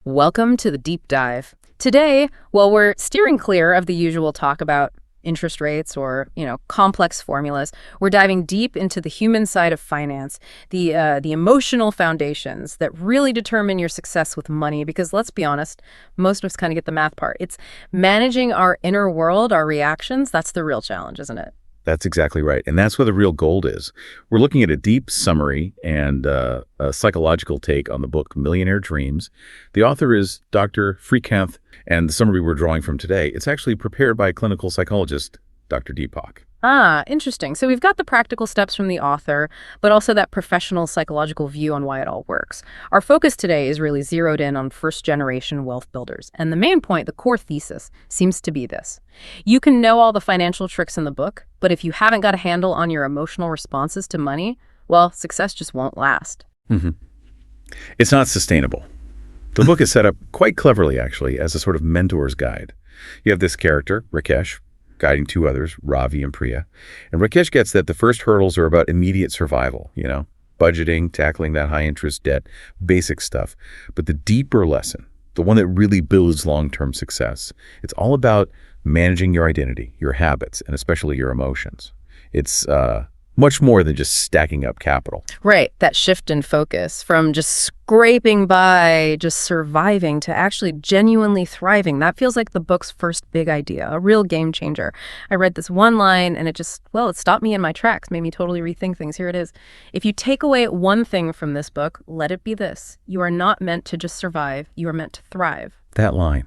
Welcome to the deep dive. Today, while we're steering clear of the usual talk about interest rates or, complex formulas, we're diving deep into the human side of finance, the emotional foundations that really determine your success with money. Because let's be honest, most of us kind of get the math part. It's managing our inner world, our reactions. That's the real challenge, isn't it? That's exactly right. And that's where the real gold is. We're looking at a deep summary and a psychological take on the book Millionaire Dreams. The author is Dr. Srikanth, and the summary we're drawing from today, it's actually prepared by clinical psychologist Dr. Deepak. Ah, interesting. So we've got the practical steps from the author, but also that professional psychological view on why it all works. Our focus today is really zeroed in on first-generation wealth builders. And the main point, the core thesis, seems to be this. You can know all the financial tricks in the book, but if you haven't got a handle on your emotional responses to money, well, success just won't last. It's not sustainable. The book is set up quite cleverly, actually, as a sort of mentor's guide. You have this character, Rakesh, guiding two others, Ravi and Priya. And Rakesh gets that the first hurdles are about immediate survival, budgeting, tackling that high-interest debt, basic stuff. But the deeper lesson, the one that really builds long-term success, it's all about managing your identity, your habits, and especially your emotions. It's much more than just stacking up capital. Right, that shift in focus from just scraping by, just surviving, to actually genuinely thriving. That feels like the book's first big idea, a real game changer. I read this one line and it stopped me in my tracks, made me totally rethink things. Here it is. If you take away one thing from this book, let it be this. You are not meant to just survive, you are meant to thrive. That line,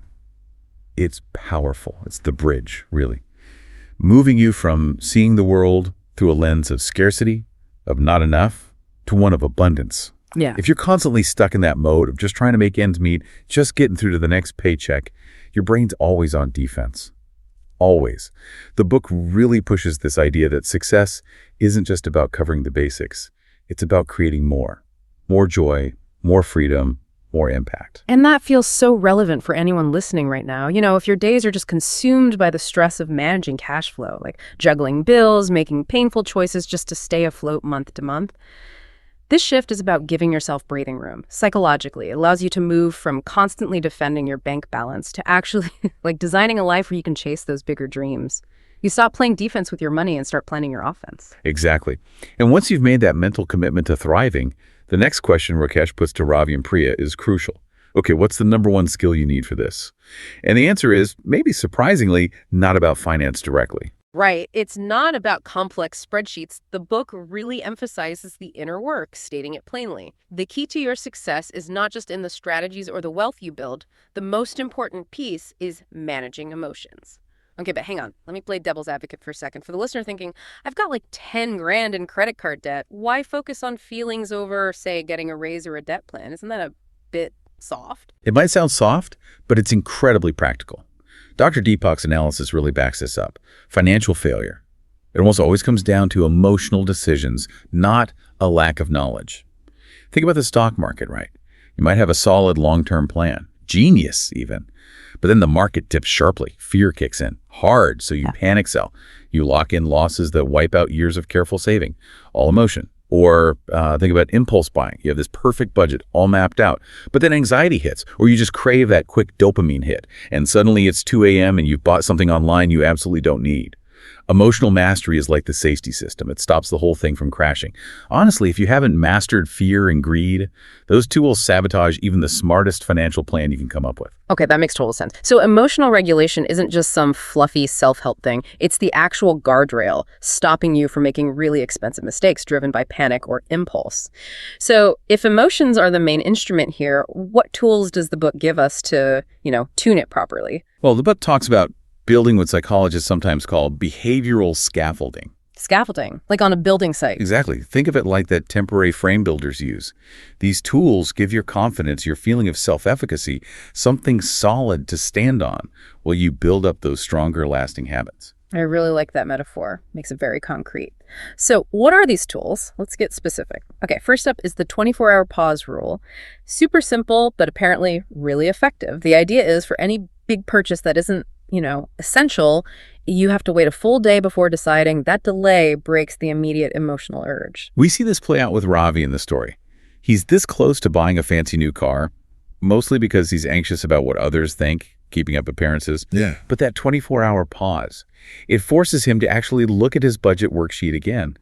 it's powerful. It's the bridge, really. Moving you from seeing the world through a lens of scarcity, of not enough, to one of abundance. Yeah. If you're constantly stuck in that mode of just trying to make ends meet, just getting through to the next paycheck, your brain's always on defense. Always. The book really pushes this idea that success isn't just about covering the basics. It's about creating more. More joy, more freedom, more impact. And that feels so relevant for anyone listening right now. If your days are just consumed by the stress of managing cash flow, like juggling bills, making painful choices just to stay afloat month to month. This shift is about giving yourself breathing room. Psychologically, it allows you to move from constantly defending your bank balance to actually designing a life where you can chase those bigger dreams. You stop playing defense with your money and start planning your offense. Exactly. And once you've made that mental commitment to thriving, the next question Rakesh puts to Ravi and Priya is crucial. Okay, what's the number one skill you need for this? And the answer is, maybe surprisingly, not about finance directly. Right. It's not about complex spreadsheets. The book really emphasizes the inner work, stating it plainly. The key to your success is not just in the strategies or the wealth you build. The most important piece is managing emotions. Okay, but hang on. Let me play devil's advocate for a second. For the listener thinking, I've got like 10 grand in credit card debt. Why focus on feelings over, say, getting a raise or a debt plan? Isn't that a bit soft? It might sound soft, but it's incredibly practical. Dr. Deepak's analysis really backs this up. Financial failure. It almost always comes down to emotional decisions, not a lack of knowledge. Think about the stock market, right? You might have a solid long-term plan. Genius, even. But then the market dips sharply. Fear kicks in hard, so you panic sell. You lock in losses that wipe out years of careful saving. All emotion. Or think about impulse buying. You have this perfect budget all mapped out, but then anxiety hits, or you just crave that quick dopamine hit, and suddenly it's 2 a.m. and you've bought something online you absolutely don't need. Emotional mastery is like the safety system. It stops the whole thing from crashing. Honestly, if you haven't mastered fear and greed, those two will sabotage even the smartest financial plan you can come up with. Okay, that makes total sense. So emotional regulation isn't just some fluffy self-help thing. It's the actual guardrail stopping you from making really expensive mistakes driven by panic or impulse. So if emotions are the main instrument here, what tools does the book give us to, tune it properly? Well, the book talks about building what psychologists sometimes call behavioral scaffolding. Scaffolding, like on a building site. Exactly. Think of it like that temporary frame builders use. These tools give your confidence, your feeling of self-efficacy, something solid to stand on while you build up those stronger, lasting habits. I really like that metaphor. Makes it very concrete. So what are these tools? Let's get specific. Okay, first up is the 24-hour pause rule. Super simple, but apparently really effective. The idea is for any big purchase that isn't essential, you have to wait a full day before deciding. That delay breaks the immediate emotional urge. We see this play out with Ravi in the story. He's this close to buying a fancy new car, mostly because he's anxious about what others think, keeping up appearances. Yeah. But that 24-hour pause, it forces him to actually look at his budget worksheet again.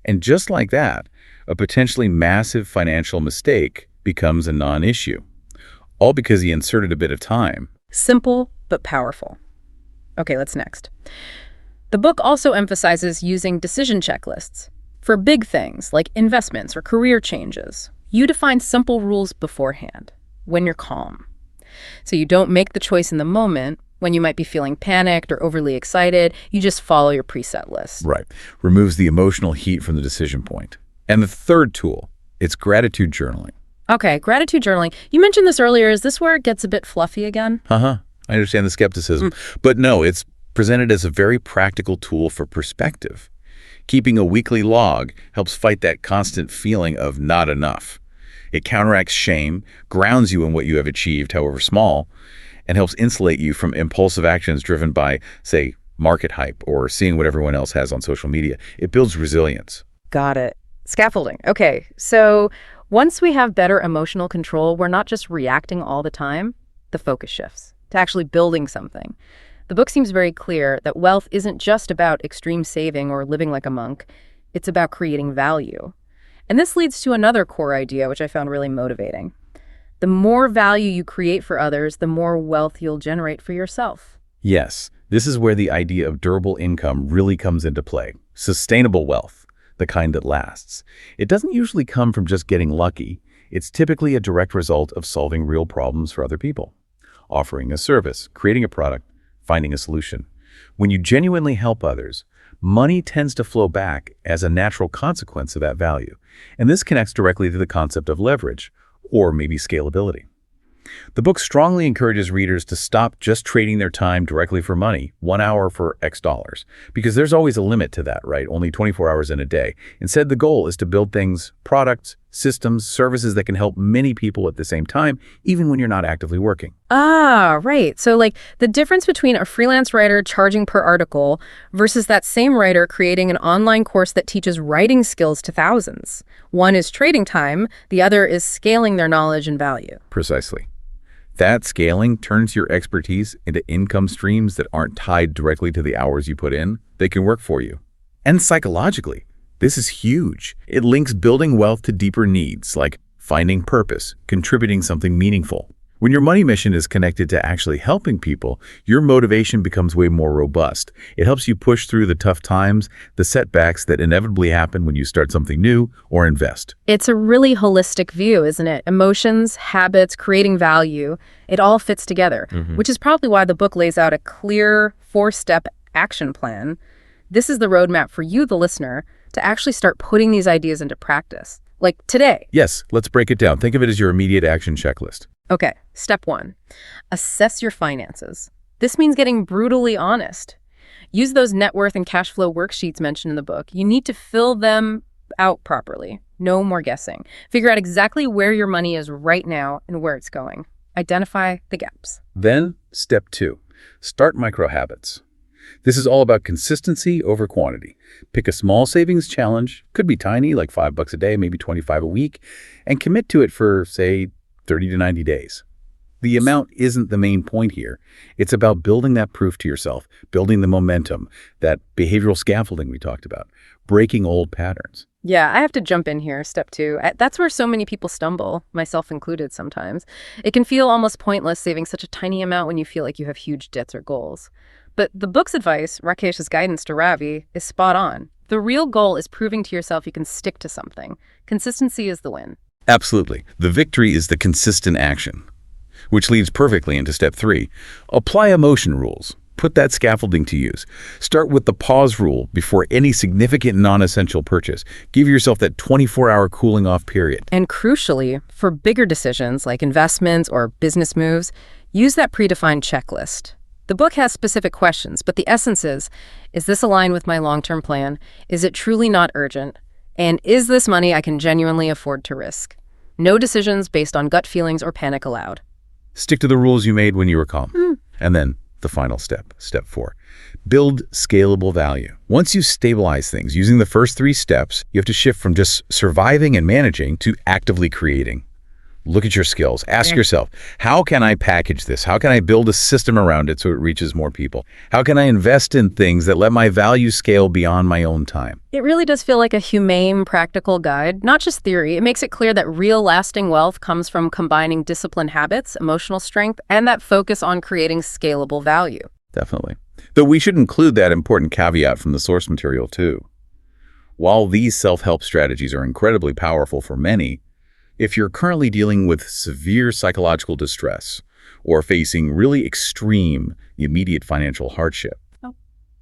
And just like that, a potentially massive financial mistake becomes a non-issue, all because he inserted a bit of time. Simple but powerful. Okay, what's next? The book also emphasizes using decision checklists. For big things like investments or career changes, you define simple rules beforehand, when you're calm. So you don't make the choice in the moment when you might be feeling panicked or overly excited. You just follow your preset list. Right. Removes the emotional heat from the decision point. And the third tool, it's gratitude journaling. Okay, gratitude journaling. You mentioned this earlier. Is this where it gets a bit fluffy again? I understand the skepticism. But no, it's presented as a very practical tool for perspective. Keeping a weekly log helps fight that constant feeling of not enough. It counteracts shame, grounds you in what you have achieved, however small, and helps insulate you from impulsive actions driven by, say, market hype or seeing what everyone else has on social media. It builds resilience. Got it. Scaffolding. Okay, so once we have better emotional control, we're not just reacting all the time. The focus shifts to actually building something. The book seems very clear that wealth isn't just about extreme saving or living like a monk. It's about creating value. And this leads to another core idea, which I found really motivating. The more value you create for others, the more wealth you'll generate for yourself. Yes, this is where the idea of durable income really comes into play. Sustainable wealth, the kind that lasts. It doesn't usually come from just getting lucky. It's typically a direct result of solving real problems for other people. Offering a service, creating a product, finding a solution. When you genuinely help others, money tends to flow back as a natural consequence of that value. And this connects directly to the concept of leverage, or maybe scalability. The book strongly encourages readers to stop just trading their time directly for money, 1 hour for X dollars, because there's always a limit to that, right? Only 24 hours in a day. Instead, the goal is to build things, products, systems, services that can help many people at the same time, even when you're not actively working. Ah, right. So like the difference between a freelance writer charging per article versus that same writer creating an online course that teaches writing skills to thousands. One is trading time, the other is scaling their knowledge and value. Precisely. That scaling turns your expertise into income streams that aren't tied directly to the hours you put in. They can work for you. And psychologically, this is huge. It links building wealth to deeper needs, like finding purpose, contributing something meaningful. When your money mission is connected to actually helping people, your motivation becomes way more robust. It helps you push through the tough times, the setbacks that inevitably happen when you start something new or invest. It's a really holistic view, isn't it? Emotions, habits, creating value, it all fits together, which is probably why the book lays out a clear 4-step action plan. This is the roadmap for you, the listener, to actually start putting these ideas into practice, like today. Yes, let's break it down. Think of it as your immediate action checklist. Okay, step 1, assess your finances. This means getting brutally honest. Use those net worth and cash flow worksheets mentioned in the book. You need to fill them out properly. No more guessing. Figure out exactly where your money is right now and where it's going. Identify the gaps. Then, step 2, start micro habits. This is all about consistency over quantity. Pick a small savings challenge, could be tiny, like $5 a day, maybe $25 a week, and commit to it for, say, 30 to 90 days. The amount isn't the main point here. It's about building that proof to yourself, building the momentum, that behavioral scaffolding we talked about, breaking old patterns. Yeah, I have to jump in here, step 2. That's where so many people stumble, myself included sometimes. It can feel almost pointless saving such a tiny amount when you feel like you have huge debts or goals. But the book's advice, Rakesh's guidance to Ravi, is spot on. The real goal is proving to yourself you can stick to something. Consistency is the win. Absolutely. The victory is the consistent action, which leads perfectly into step 3. Apply emotion rules. Put that scaffolding to use. Start with the pause rule before any significant non-essential purchase. Give yourself that 24-hour cooling off period. And crucially, for bigger decisions like investments or business moves, use that predefined checklist. The book has specific questions, but the essence is this aligned with my long-term plan? Is it truly not urgent? And is this money I can genuinely afford to risk? No decisions based on gut feelings or panic allowed. Stick to the rules you made when you were calm. And then the final step, step 4, build scalable value. Once you stabilize things using the first 3 steps, you have to shift from just surviving and managing to actively creating. Look at your skills. Ask Yeah. yourself, how can I package this? How can I build a system around it so it reaches more people? How can I invest in things that let my value scale beyond my own time? It really does feel like a humane, practical guide, not just theory. It makes it clear that real lasting wealth comes from combining disciplined habits, emotional strength, and that focus on creating scalable value. Definitely. Though we should include that important caveat from the source material too. While these self-help strategies are incredibly powerful for many, if you're currently dealing with severe psychological distress or facing really extreme, immediate financial hardship,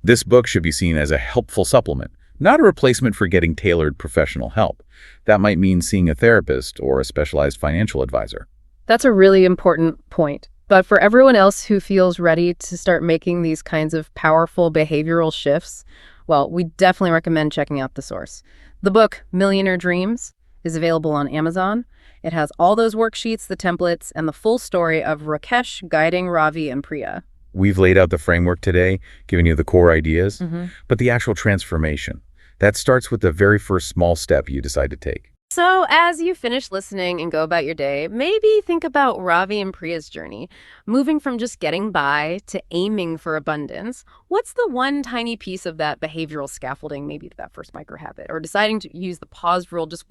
this book should be seen as a helpful supplement, not a replacement for getting tailored professional help. That might mean seeing a therapist or a specialized financial advisor. That's a really important point. But for everyone else who feels ready to start making these kinds of powerful behavioral shifts, well, we definitely recommend checking out the source. The book, Millionaire Dreams, is available on Amazon. It has all those worksheets, the templates, and the full story of Rakesh guiding Ravi and Priya. We've laid out the framework today, giving you the core ideas, but the actual transformation, that starts with the very first small step you decide to take. So as you finish listening and go about your day, maybe think about Ravi and Priya's journey, moving from just getting by to aiming for abundance. What's the one tiny piece of that behavioral scaffolding, maybe that first micro habit, or deciding to use the pause rule? Just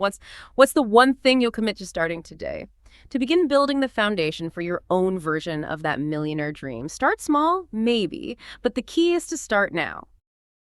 what's the one thing you'll commit to starting today to begin building the foundation for your own version of that millionaire dream? Start small, maybe, but the key is to start now.